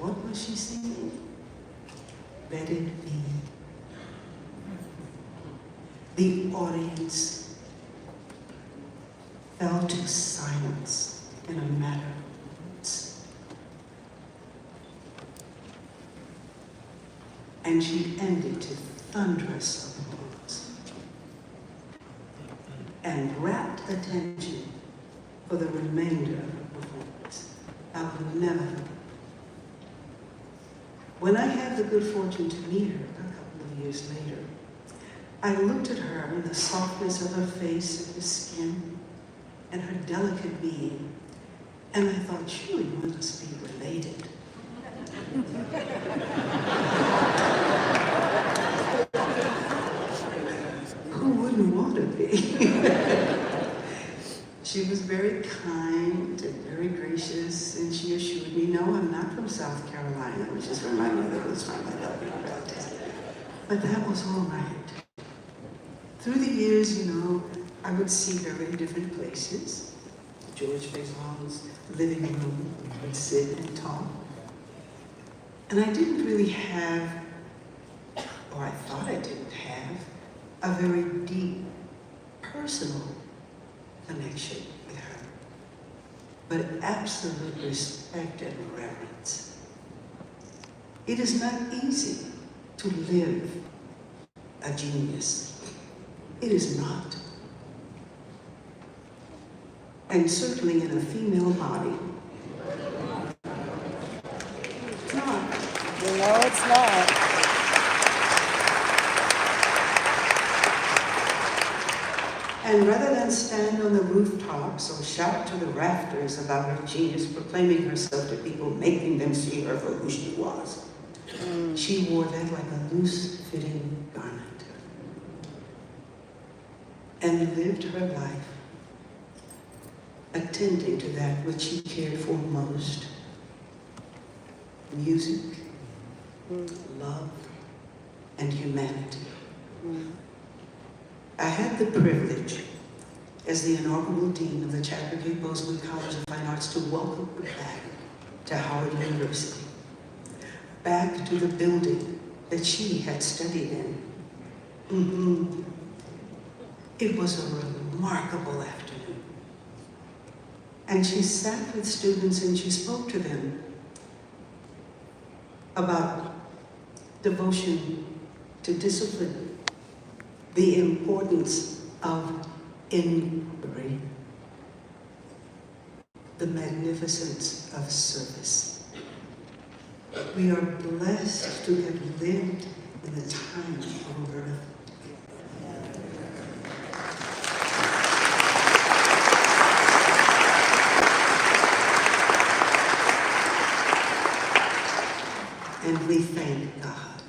What was she singing? Let it be. The audience fell to silence in a matter of minutes. And she ended to thunderous applause and rapt attention for the remainder of the performance. I will never forget. When I had the good fortune to meet her a couple of years later, I looked at her in the softness of her face and her skin and her delicate being, and I thought, surely one must be related. Who wouldn't want to be? She was very kind and very gracious, and she assured me, no, I'm not from South Carolina, which is where my mother was from. I love you, Roberta. But that was all right. Through the years, you know, I would see her in different places. George Faison's living room, we would sit and talk. And I didn't really have, or I thought I didn't have, a very deep personal connection with her, but absolute respect and reverence. It is not easy to live a genius. It is not. And certainly in a female body. It's not. You know it's not. And rather than stand on the rooftops or shout to the rafters about her genius, proclaiming herself to people, making them see her for who she was, she wore that like a loose-fitting garment and lived her life attending to that which she cared for most: music, love, and humanity. I had the privilege, as the inaugural dean of the Chapter K. Bozeman College of Fine Arts, to welcome her back to Howard University, back to the building that she had studied in. It was a remarkable afternoon. And she sat with students and she spoke to them about devotion to discipline, the importance of inquiry, the magnificence of service. We are blessed to have lived in the time of Roberta. And we thank God.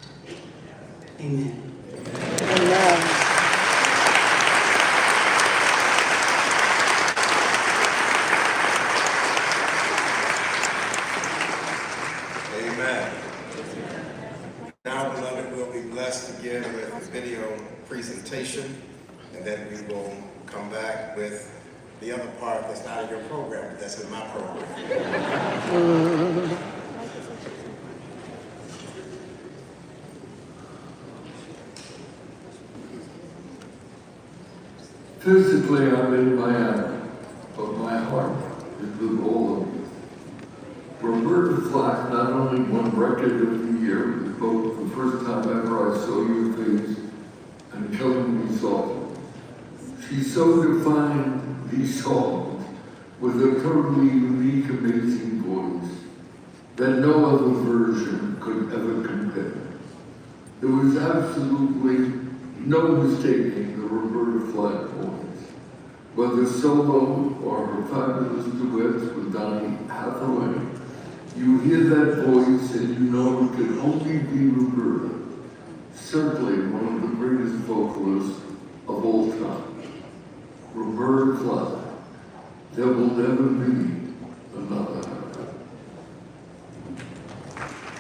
Amen. Amen. Amen. Now, beloved, we'll be blessed again with a video presentation, and then we will come back with the other part that's not in your program, but that's in my program. Physically, I'm in Miami, but my heart is with all of you. Roberta Flack not only won Record of the Year with both The First Time Ever I Saw Your Face and Killing Me Softly, she so defined these songs with a totally unique, amazing voice that no other version could ever compare. There was absolutely no mistaking the Roberta Flack voice, whether solo or her fabulous duets with Donny Hathaway. You hear that voice and you know it can only be Roberta, certainly one of the greatest vocalists of all time. Roberta Flack, there will never be another her.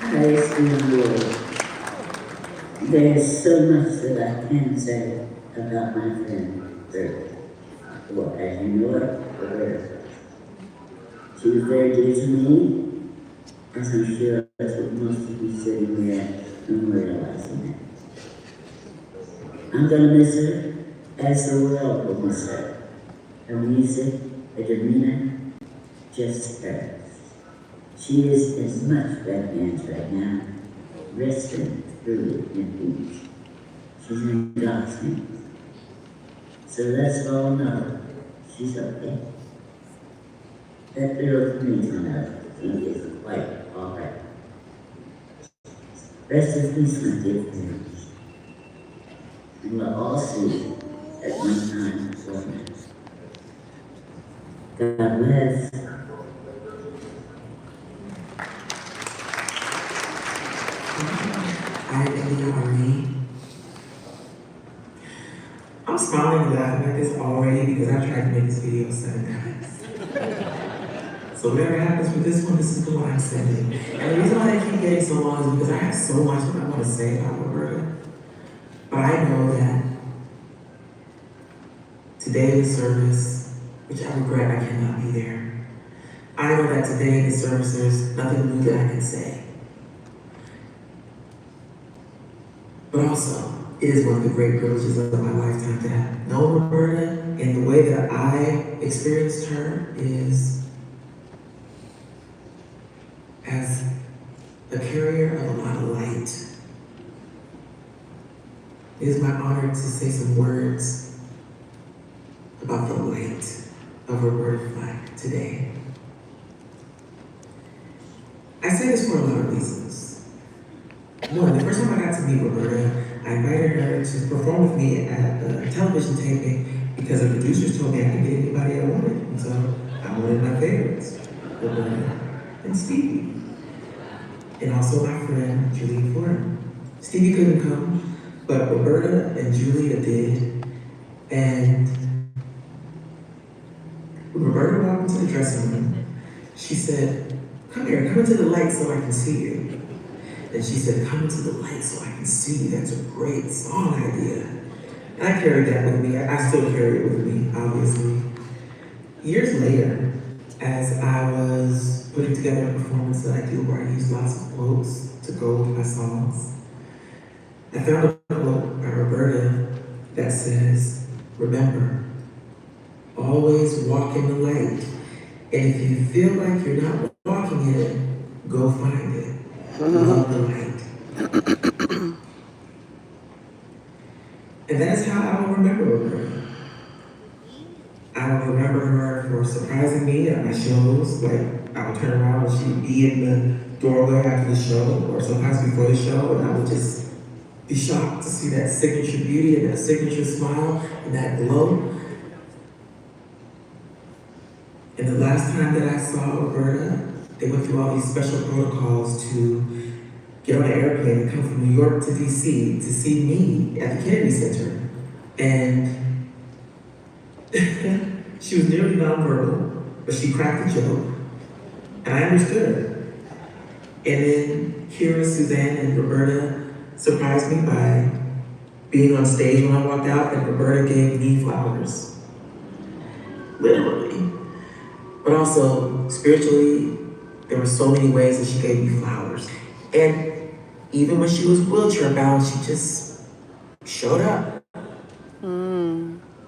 I see. There's so much that I can say about my friend, Roberta. Well, as you know it, Roberta. She was very dear to me, because I'm sure that's what most of you sitting there memorializing it. I'm gonna miss her as the world will miss her. Her music, her demeanor, just her. She is in much better hands right now, resting through in peace. She's in God's hands. So let's all know she's okay. That little for me to know she is quite all right. Rest in peace, my dear friends. And we'll all see at one time or another. God bless. Hi, Eddie, how are you? I'm smiling and laughing like this already because I've tried to make this video 7 times. So whatever happens with this one, this is the one I'm sending. And the reason why I keep getting so long is because I have so much that I want to say about Roberta. But I know that today in the service, which I regret I cannot be there, I know that today in the service there's nothing new that I can say. But also, it is one of the great privileges of my lifetime to have known Roberta, and the way that I experienced her is as a carrier of a lot of light. It is my honor to say some words about the light of Roberta Flack today. I say this for a lot of reasons. One, the first time I got to meet Roberta, I invited her to perform with me at a television taping because the producers told me I could get anybody I wanted. And so I wanted my favorites, Roberta and Stevie. And also my friend, Julie Ford. Stevie couldn't come, but Roberta and Julia did. And when Roberta walked into the dressing room, she said, "Come here, come into the light so I can see you." And she said, "Come into the light so I can see you. That's a great song idea." And I carried that with me. I still carry it with me, obviously. Years later, as I was putting together a performance that I do where I use lots of quotes to go with my songs, I found a quote by Roberta that says, "Remember, always walk in the light. And if you feel like you're not walking in it, go find it. Love the light." And that's how I will remember Roberta. I will remember her for surprising me at my shows. Like, I would turn around and she'd be in the doorway after the show, or sometimes before the show, and I would just be shocked to see that signature beauty and that signature smile and that glow. And the last time that I saw Roberta, they went through all these special protocols to get on an airplane and come from New York to DC to see me at the Kennedy Center. And she was nearly nonverbal, but she cracked a joke. And I understood her. And then Kira, Suzanne, and Roberta surprised me by being on stage when I walked out, and Roberta gave me flowers. Literally. But also, spiritually, there were so many ways that she gave me flowers. And even when she was wheelchair bound, she just showed up.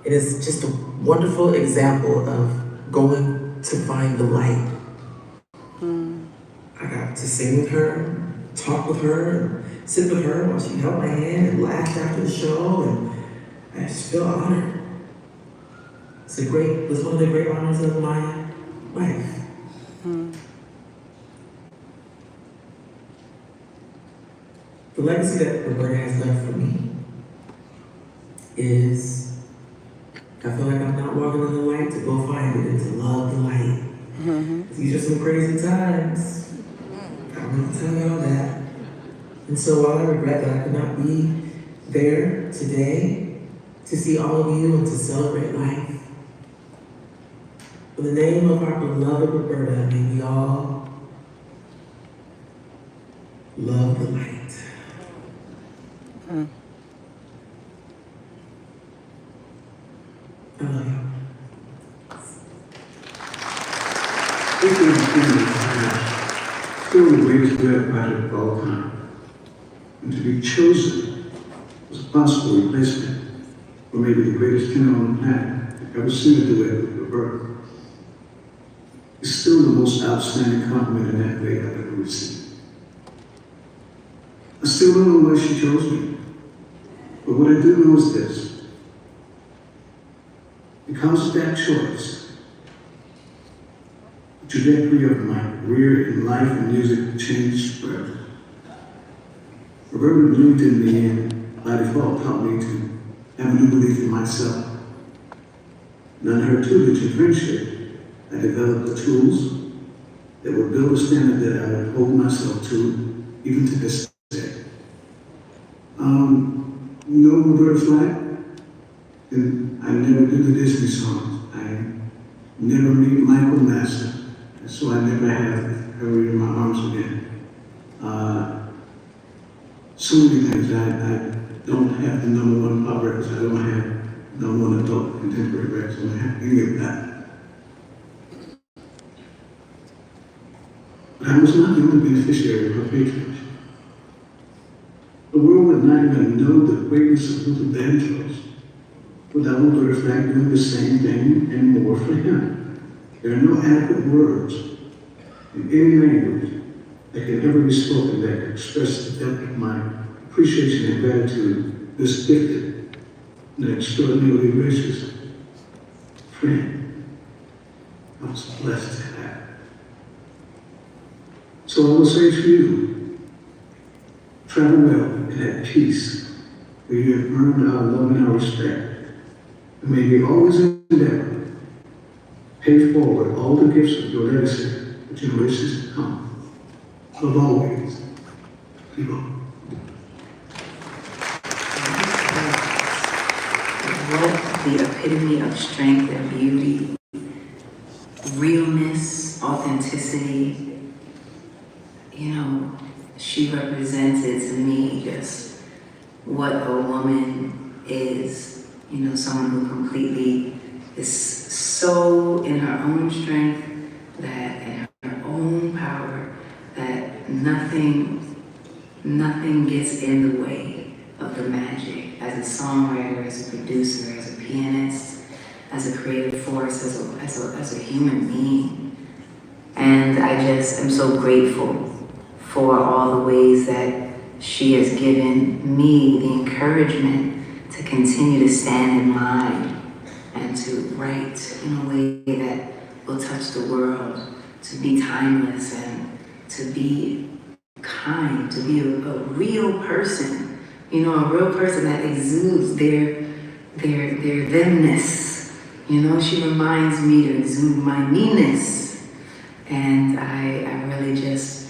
It is just a wonderful example of going to find the light. I got to sing with her, talk with her, and sit with her while she held my hand and laughed after the show, and I just feel honored. It was one of the great honors of my life. The legacy that Roberta has left for me is, I feel like I'm not walking in the light to go find it and to love the light. These are some crazy times. I don't need to tell y'all that. And so while I regret that I could not be there today to see all of you and to celebrate life, in the name of our beloved Roberta, may we all love the light. I love you. Thank you so still the greatest duet writer of all time. And to be chosen was a possible replacement for maybe the greatest tenor on the planet that ever seen a duet with Roberta. It's still the most outstanding compliment in that way I've ever received. I still don't know why she chose me, but what I do know is this. Because of that choice, the trajectory of my career in life and music changed forever. Roberta believed in me and by default taught me to have a new belief in myself. And on her tutelage and friendship, I developed the tools that would build a standard that I would hold myself to even to this day. You know Roberta Flack? And I never do the Disney songs. I never meet Michael Master, so I never have her in my arms again. So many things. I don't have the #1 pop records. I don't have #1 adult contemporary records. I don't have any of that. But I was not the only beneficiary of her patronage. The world would not even know the greatness of Luther Vandross without Roberta Flack doing the same thing and more for him. There are no adequate words in any language that can ever be spoken that can express the depth of my appreciation and gratitude this gifted and extraordinarily gracious friend I was blessed to have. So I will say to you, travel well and at peace, where you have earned our love and our respect. And may you always endeavor pay forward all the gifts of your legacy for generations to come. Above always, people. What the epitome of strength and beauty, realness, authenticity. You know, she represented to me just what a woman is. You know, someone who completely is so in her own strength, that in her own power, that nothing gets in the way of the magic. As a songwriter, as a producer, as a pianist, as a creative force, as a human being. And I just am so grateful for all the ways that she has given me the encouragement to continue to stand in line and to write in a way that will touch the world, to be timeless and to be kind, to be a real person, you know, a real person that exudes their themness. You know, she reminds me to exude my meanness. And I really just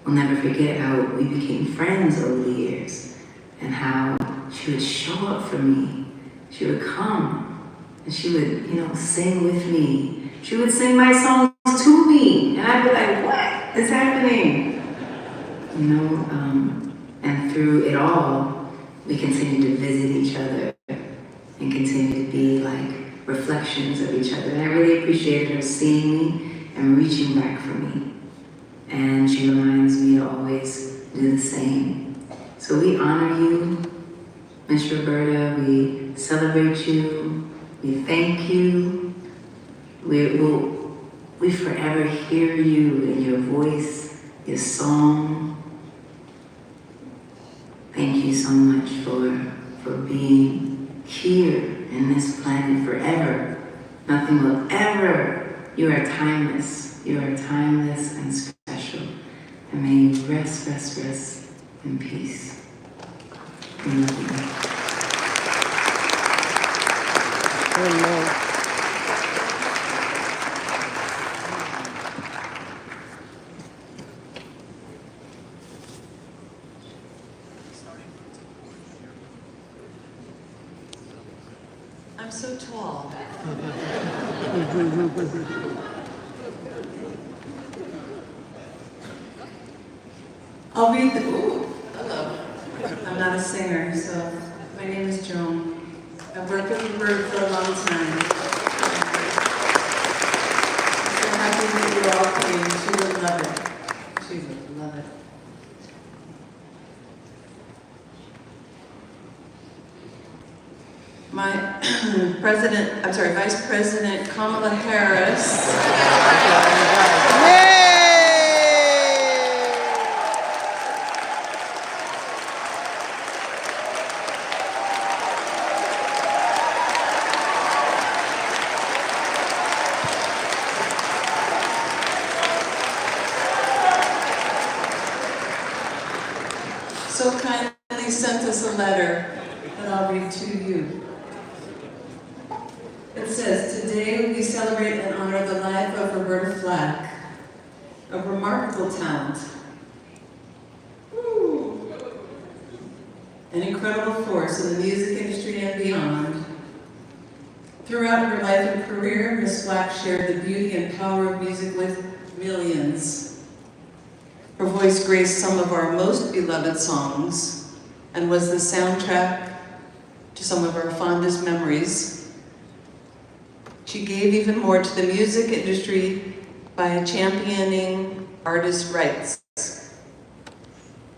will never forget how we became friends over the years and how she would show up for me. She would come and she would, you know, sing with me. She would sing my songs to me. And I'd be like, what is happening? You know, and through it all, we continued to visit each other and continue to be like reflections of each other. And I really appreciated her seeing me and reaching back for me. And she reminds me to always do the same. So we honor you, Miss Roberta. We celebrate you. We thank you. We forever hear you in your voice, your song. Thank you so much for being here in this planet forever. Nothing will ever. You are timeless. You are timeless and special. And may you rest in peace. I love you. Amen. I'm so tall. I'll read the, hello. I'm not a singer, so my name is Joan. I've worked with Roberta for a long time. I'm so happy that you all came. She would love it. She would love it. My Vice President Kamala Harris. Yay! So kindly sent us a letter that I'll read to you. It says, today we celebrate and honor the life of Roberta Flack, a remarkable talent, an incredible force in the music industry and beyond. Throughout her life and career, Miss Flack shared the beauty and power of music with millions. Her voice graced some of our most beloved songs and was the soundtrack to some of our fondest memories. She gave even more to the music industry by championing artist rights.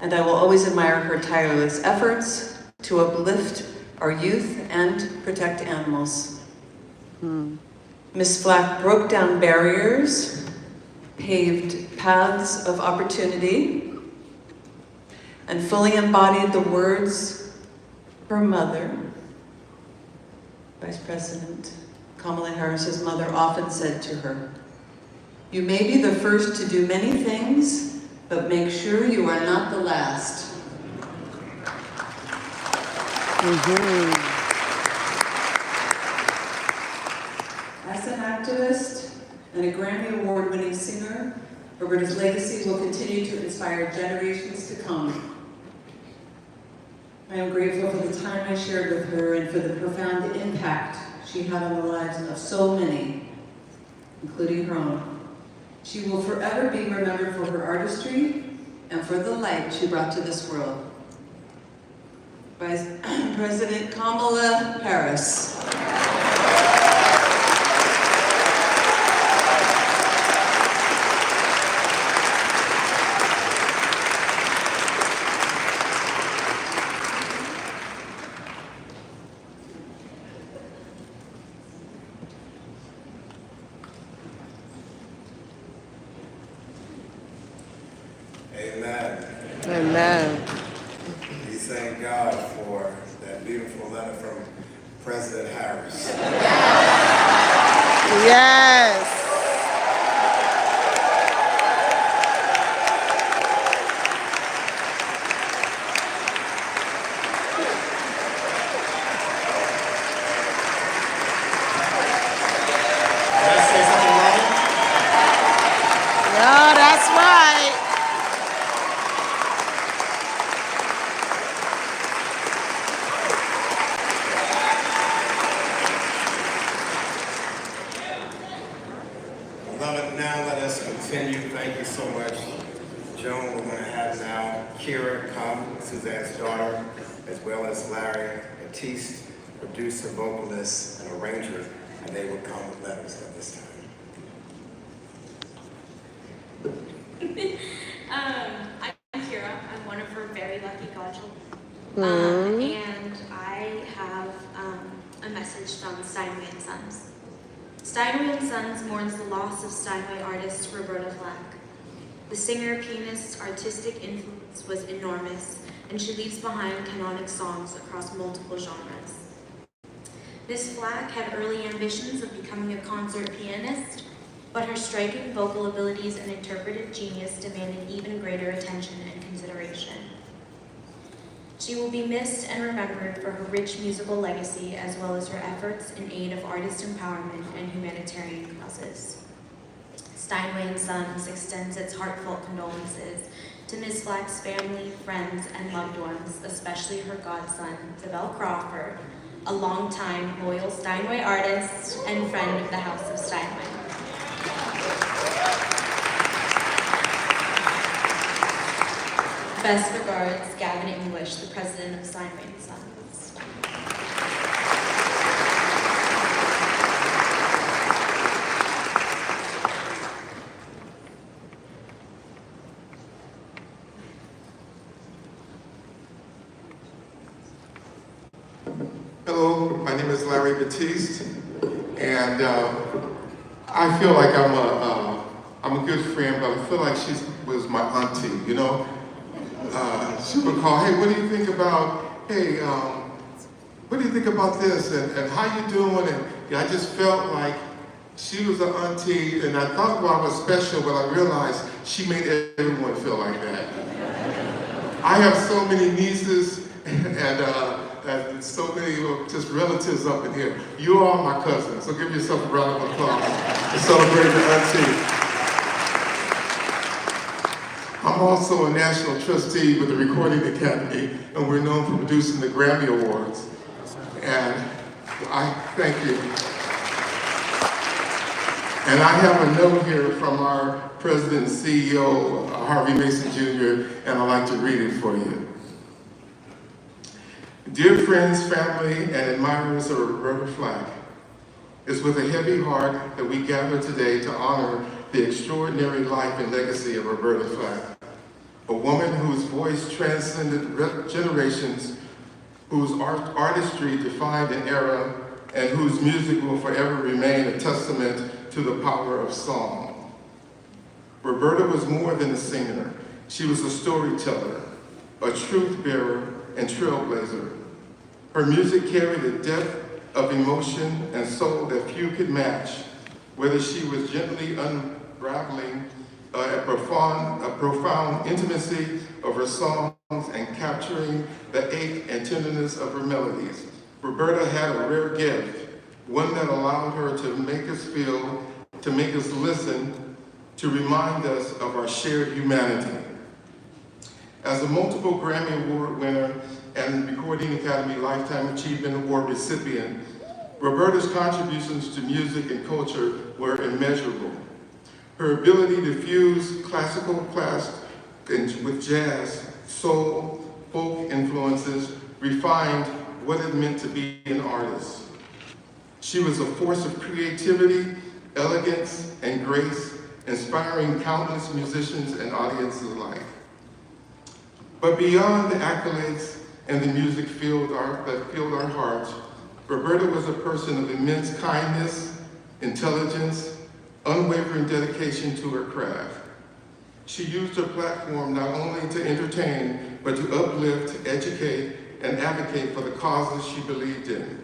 And I will always admire her tireless efforts to uplift our youth and protect animals. Ms. Flack broke down barriers, paved paths of opportunity, and fully embodied the words her mother, Vice President Kamala Harris's mother, often said to her, "You may be the first to do many things, but make sure you are not the last." As an activist and a Grammy Award-winning singer, Roberta's legacy will continue to inspire generations to come. I am grateful for the time I shared with her and for the profound impact she had on the lives of so many, including her own. She will forever be remembered for her artistry and for the light she brought to this world. Vice President Kamala Harris. Amen. Amen. We thank God for that beautiful letter from President Harris. Yes. Did I say something wrong? Yeah, that's right. Beloved, now let us continue. Thank you so much, Joan. We're going to have now Kira come, Suzanne's daughter, as well as Larry Batiste, producer, vocalist, and arranger, and they will come with letters at this time. I'm Kira. I'm one of her very lucky godchildren. And I have a message from Steinway & Sons. Steinway & Sons mourns the loss of Steinway artist Roberta Flack. The singer, pianist's artistic influence was enormous, and she leaves behind canonic songs across multiple genres. Miss Flack had early ambitions of becoming a concert pianist, but her striking vocal abilities and interpretive genius demanded even greater attention and consideration. She will be missed and remembered for her rich musical legacy, as well as her efforts in aid of artist empowerment and humanitarian causes. Steinway & Sons extends its heartfelt condolences to Ms. Flack's family, friends, and loved ones, especially her godson, Zabel Crawford, a longtime loyal Steinway artist and friend of the House of Steinway. Best regards, Gavin English, the president of Steinway & Sons. My name is Larry Batiste, and I feel like I'm a good friend, but I feel like she was my auntie, you know? She would call, hey, what do you think about, hey, what do you think about this, and how you doing? And yeah, I just felt like she was an auntie, and I thought I was special, but I realized she made everyone feel like that. I have so many nieces and so many just relatives up in here. You are my cousins, so give yourself a round of applause to celebrate your auntie. I'm also a national trustee with the Recording Academy, and we're known for producing the Grammy Awards. And I thank you. And I have a note here from our president and CEO, Harvey Mason Jr., and I'd like to read it for you. Dear friends, family, and admirers of Roberta Flack, it's with a heavy heart that we gather today to honor the extraordinary life and legacy of Roberta Flack, a woman whose voice transcended generations, whose artistry defined an era, and whose music will forever remain a testament to the power of song. Roberta was more than a singer. She was a storyteller, a truth bearer, and trailblazer. Her music carried a depth of emotion and soul that few could match, whether she was gently unraveling a profound intimacy of her songs and capturing the ache and tenderness of her melodies. Roberta had a rare gift, one that allowed her to make us feel, to make us listen, to remind us of our shared humanity. As a multiple Grammy Award winner and Recording Academy Lifetime Achievement Award recipient, Roberta's contributions to music and culture were immeasurable. Her ability to fuse classical with jazz, soul, folk influences refined what it meant to be an artist. She was a force of creativity, elegance, and grace, inspiring countless musicians and audiences alike. But beyond the accolades and the music that filled our hearts, Roberta was a person of immense kindness, intelligence, unwavering dedication to her craft. She used her platform not only to entertain, but to uplift, educate, and advocate for the causes she believed in.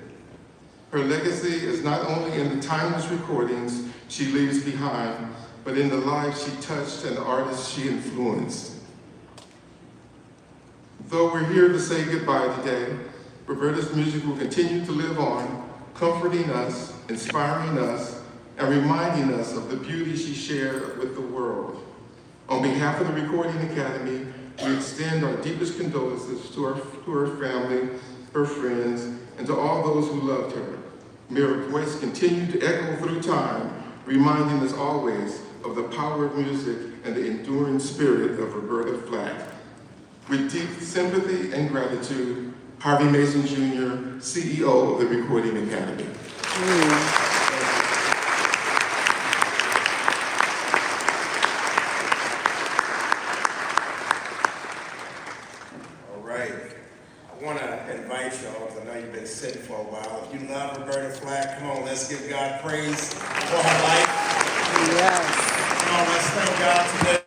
Her legacy is not only in the timeless recordings she leaves behind, but in the lives she touched and the artists she influenced. Though we're here to say goodbye today, Roberta's music will continue to live on, comforting us, inspiring us, and reminding us of the beauty she shared with the world. On behalf of the Recording Academy, we extend our deepest condolences to her family, her friends, and to all those who loved her. May her voice continue to echo through time, reminding us always of the power of music and the enduring spirit of Roberta Flack. With deep sympathy and gratitude, Harvey Mason Jr., CEO of the Recording Academy. All right. I want to invite y'all, because I know you've been sitting for a while. If you love Roberta Flack, come on, let's give God praise for her life. Yes. Come on, let's thank God today.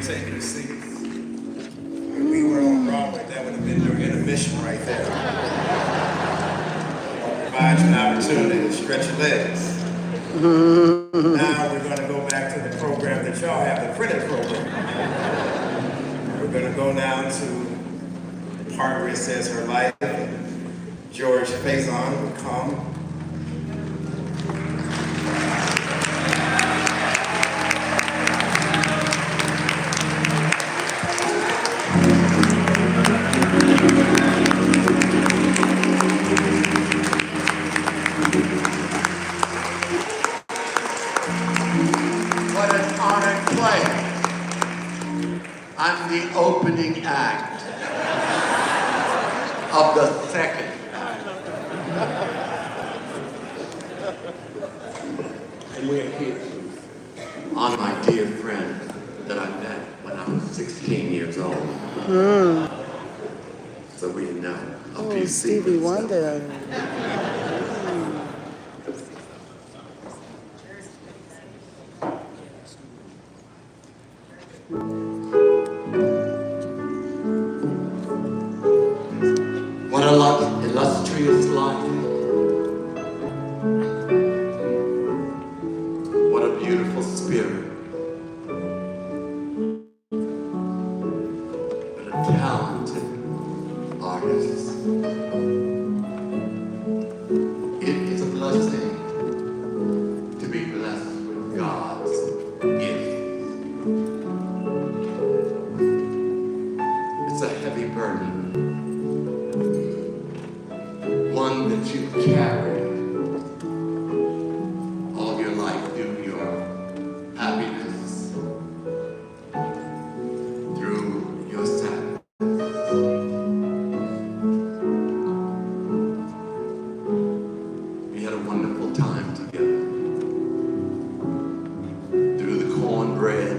Take your seats. If we were on Broadway, that would have been your intermission right there. Provide you an opportunity to stretch your legs. Now we're going to go back to the program that y'all have, the printed program. We're going to go now to the part where it says her life. George Faison will come. I'm the opening act of the second act. And we're here on my dear friend that I met when I was 16 years old. So we know a few Oh, Stevie secrets. Wonder. What a illustrious life. What a beautiful spirit. What a talented artist. It is a blessing to be blessed with God's gift. It's a heavy burden. One that you carry all your life through your happiness, through your sadness. We had a wonderful time together. Through the cornbread,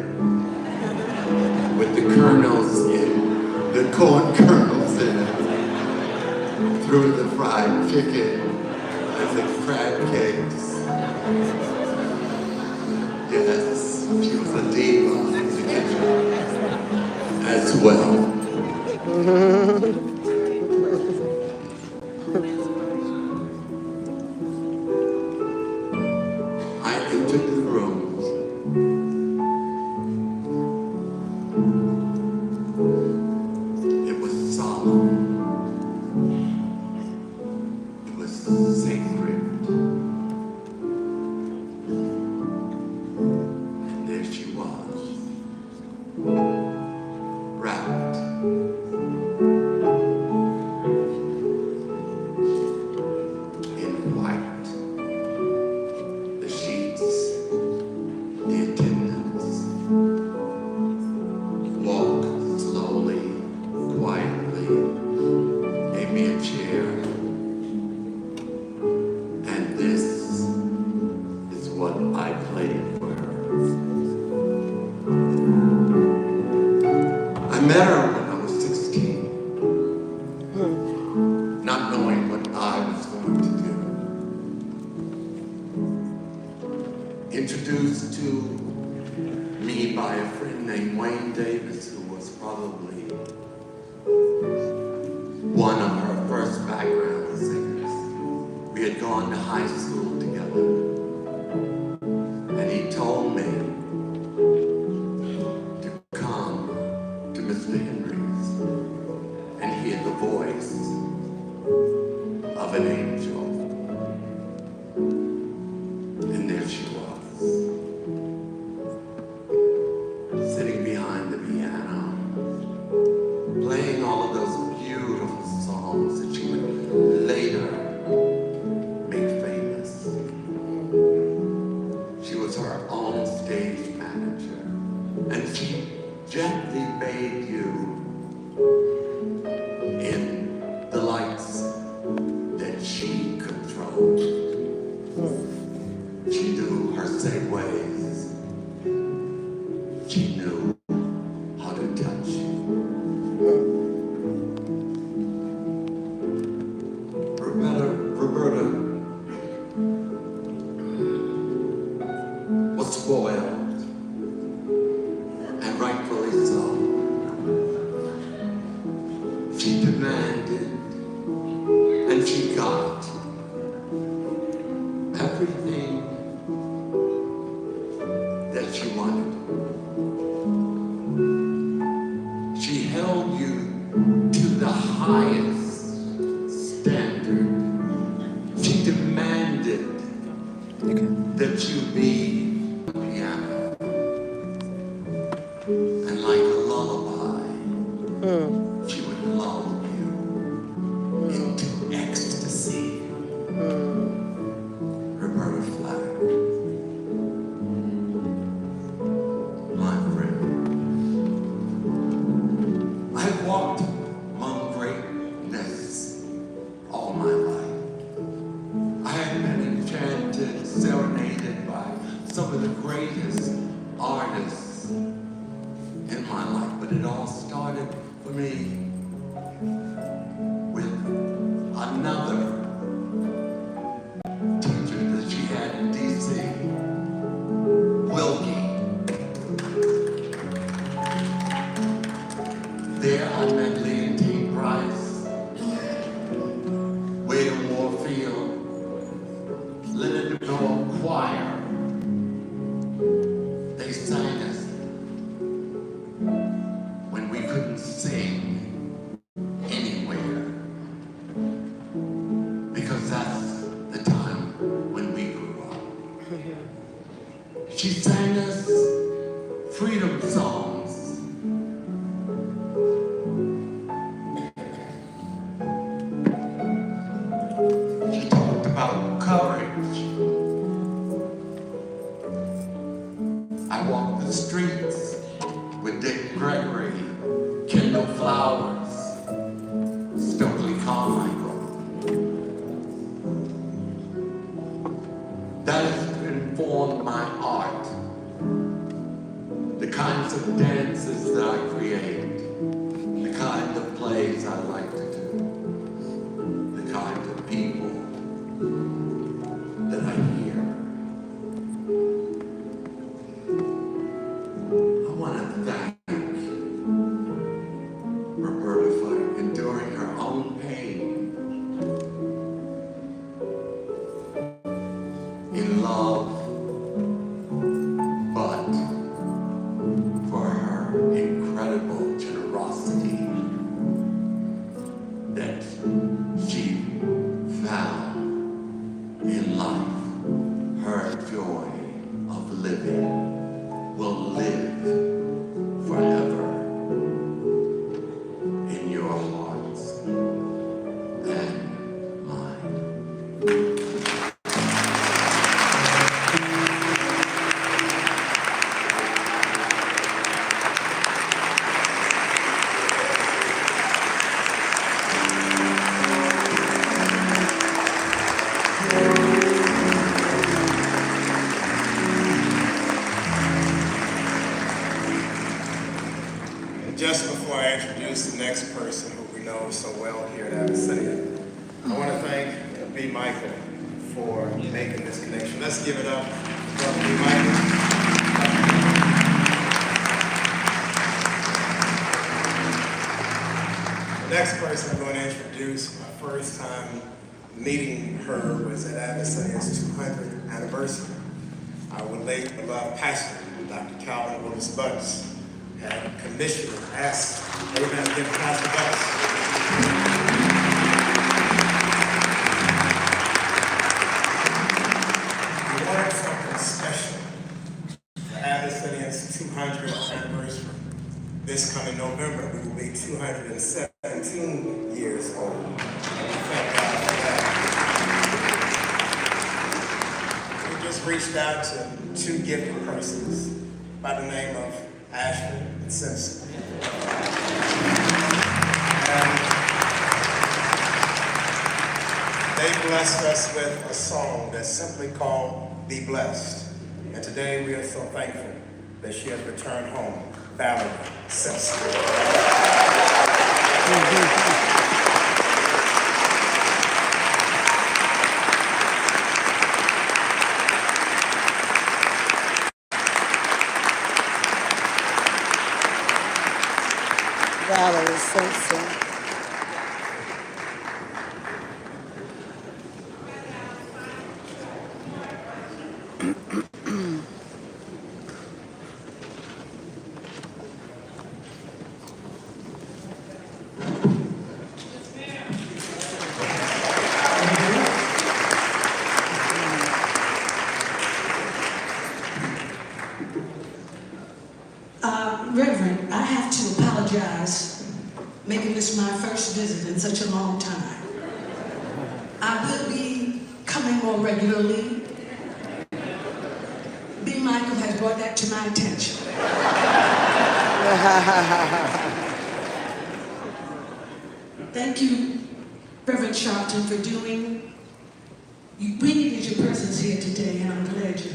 with the kernels in, the corn kernels in it. Through the fried chicken and the crab cakes. Yes, she was a diva in the kitchen as well. I entered the room. It was solemn. It was sacred. And there she was, wrapped in white. The sheets, the attendants, walked slowly, quietly, gave me a chair. And this is what I played for her. I met her when I was 16, not knowing what I was going to do. Introduced to me by a friend named Wayne Davis, who was probably one of her first background singers. We had gone to high school together. And he told me to come to Mr. Henry's and hear the voice of an angel. And there she was, sitting behind the piano, playing all of those beautiful songs that she would later make famous. She was her own stage manager, and she gently bathed you in the lights that she controlled. She knew her segues. She knew how to touch you. Roberta was spoiled, and rightfully so. She demanded, and she got everything that she wanted. She held you to the highest standard. She demanded that you be a piano. And like a lullaby, she would lull you into ecstasy. Roberta Flack. some of the greatest artists in my life, but it all started for me with another teacher that she had in D.C., Wilkie. There I met Leontine Price, William Warfield, Leonard Noel Choir. They sang us when we couldn't sing anywhere, because that's the time when we grew up. She sang us freedom songs. She talked about courage. I walked the streets with Dick Gregory, Kendall Flowers, Stokely Carmichael. That has informed my art, the kinds of dances that I create, the kind of plays I like to do, the kind of people that I hear. I want to thank Roberta for enduring her own pain in love, but for her incredible generosity that she found in life. Her joy of living will live forever in your hearts and mine. Just before I introduce the next person who we know so well here at Abyssinia, I want to thank B. Michael for making this connection. Let's give it up for B. Michael. The next person I'm going to introduce, my first time meeting her was at Abyssinia's 200th anniversary. Our late beloved pastor, Dr. Calvin Willis Butts, had commissioned and asked everyone to give Pastor Butts. We wanted something special for Abyssinia's 200th anniversary. This coming November, we will be 217 years old. And we thank God for that. We just reached out to two gifted persons by the name of Ashley and Simpson. And they blessed us with a song that's simply called Be Blessed. And today we are so thankful that she has returned home, Valerie Simpson. Valerie Simpson. Reverend, I have to apologize, making this my first visit in such a long time. I will be coming more regularly. B. Michael has brought that to my attention. Thank you, Reverend Sharpton, for doing. We needed your presence here today, and I'm glad you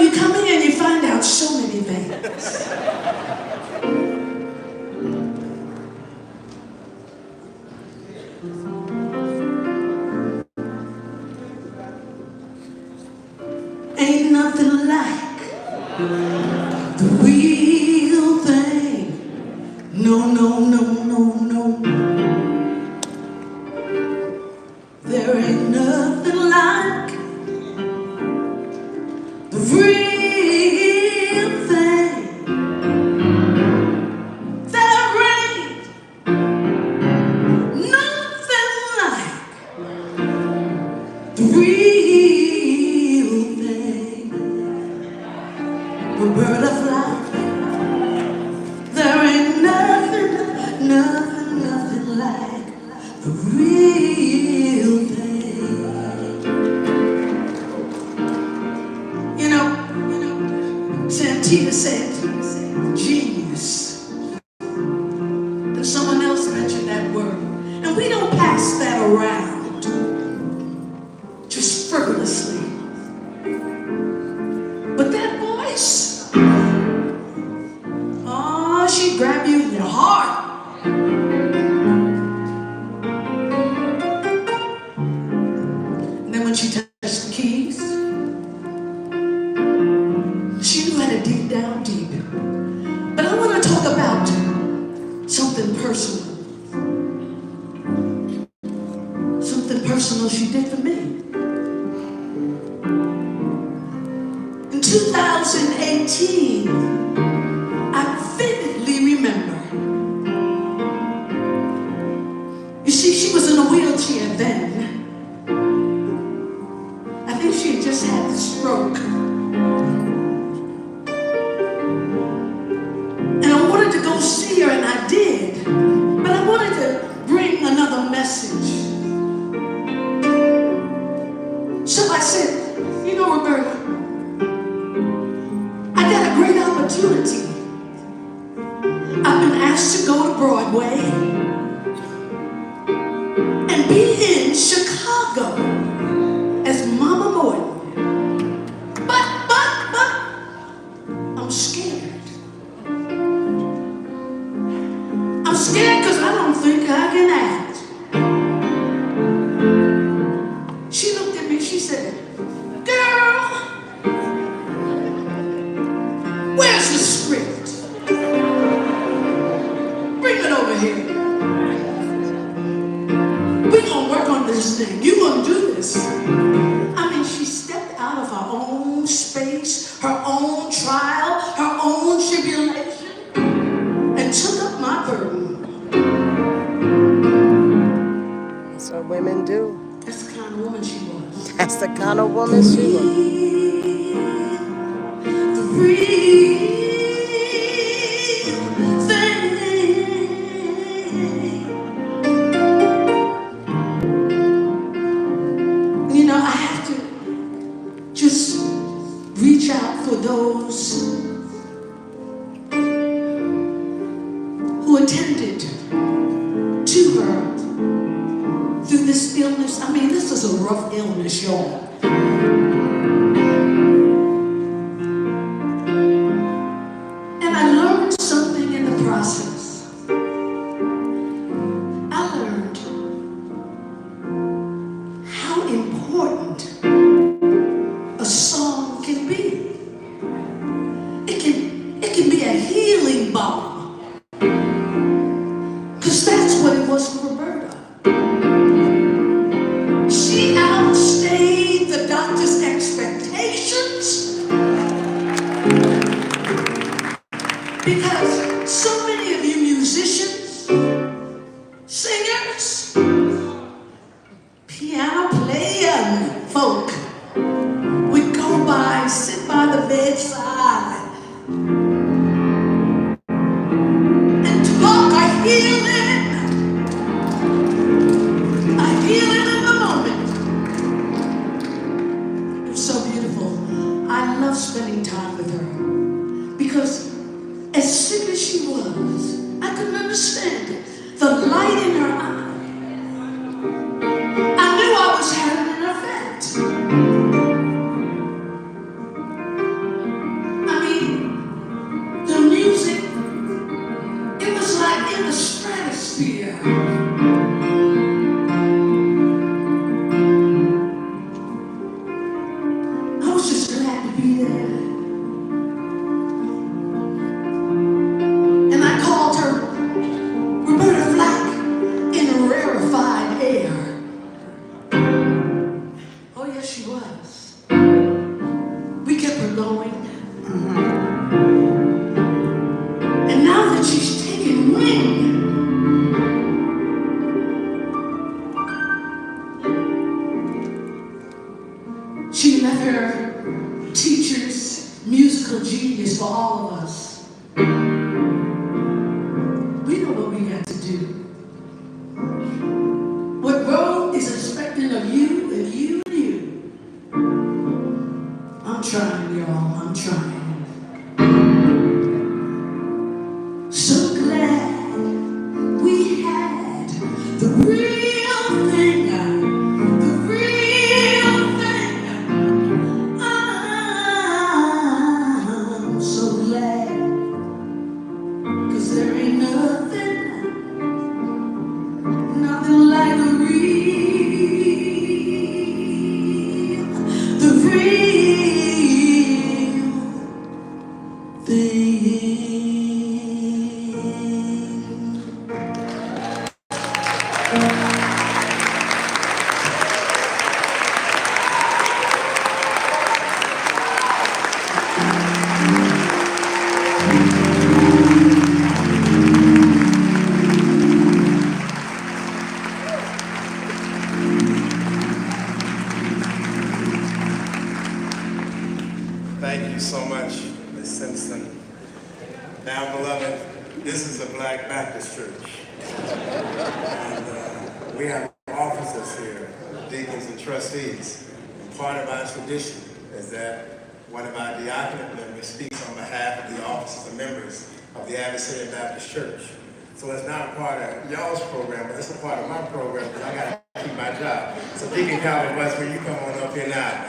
you come in and you find out so many things. Ain't nothing like the real thing. No, no, no, no, no. There ain't nothing like the real thing. There ain't nothing like the real thing. Roberta Flack. There ain't nothing, nothing, nothing like the real thing. You know, Santita said genius. And someone else mentioned that word. And we don't pass that around just frivolously. But that voice, oh, she grabbed you in your heart. And then when she touched the keys, she knew how to dig down deep. But I want to talk about something personal. Something personal she did for me. In 2018, I vividly remember. You see, she was in a wheelchair then. I think she had just had the stroke. And I wanted to go see her, and I did. But I wanted to bring another message. So I said, you know, Roberta, I got a great opportunity. I've been asked to go to Broadway and be in Chicago as Mama Morton. But, I'm scared. I'm scared because I don't think I can act. She looked at me, she said, girl, where's the script? Bring it over here. We're gonna work on this thing. You're gonna do this. I mean, she stepped out of her own space, her own trial, her own tribulation, and took up my burden. That's what women do. That's the kind of woman she was. That's the kind of woman she was. The real thing. You know, I have to just reach out for those who attended to her through this illness. I mean, this is a rough illness, y'all. And I learned something in the process. I learned how important a song can be. It can be a healing balm. Because that's what it was for Roberta. She outstayed the doctor's expectations because so many of you musicians, singers, piano playing folk would go by, sit by the bedside and talk a healing in the moment. It was so beautiful. I love spending time with her because as sick as she was, I couldn't understand it. The light in her eye. I knew I was having an effect. genius for all of us. We know what we got to do. What God is expecting of you and you and you. I'm trying, y'all. I'm trying. So glad we had the real thing. The real thing. I'm so glad. 'Cause there ain't nothing like the real thing. Thank you so much, Ms. Simpson. Now, beloved, this is a Black Baptist church. And we have officers here, deacons and trustees. And part of our tradition is that one of our diaconate members speaks on behalf of the officers and members of the Adversary Baptist Church. So it's not a part of y'all's program, but it's a part of my program because I got to keep my job. So Deacon Calvin West, will you come on up here now?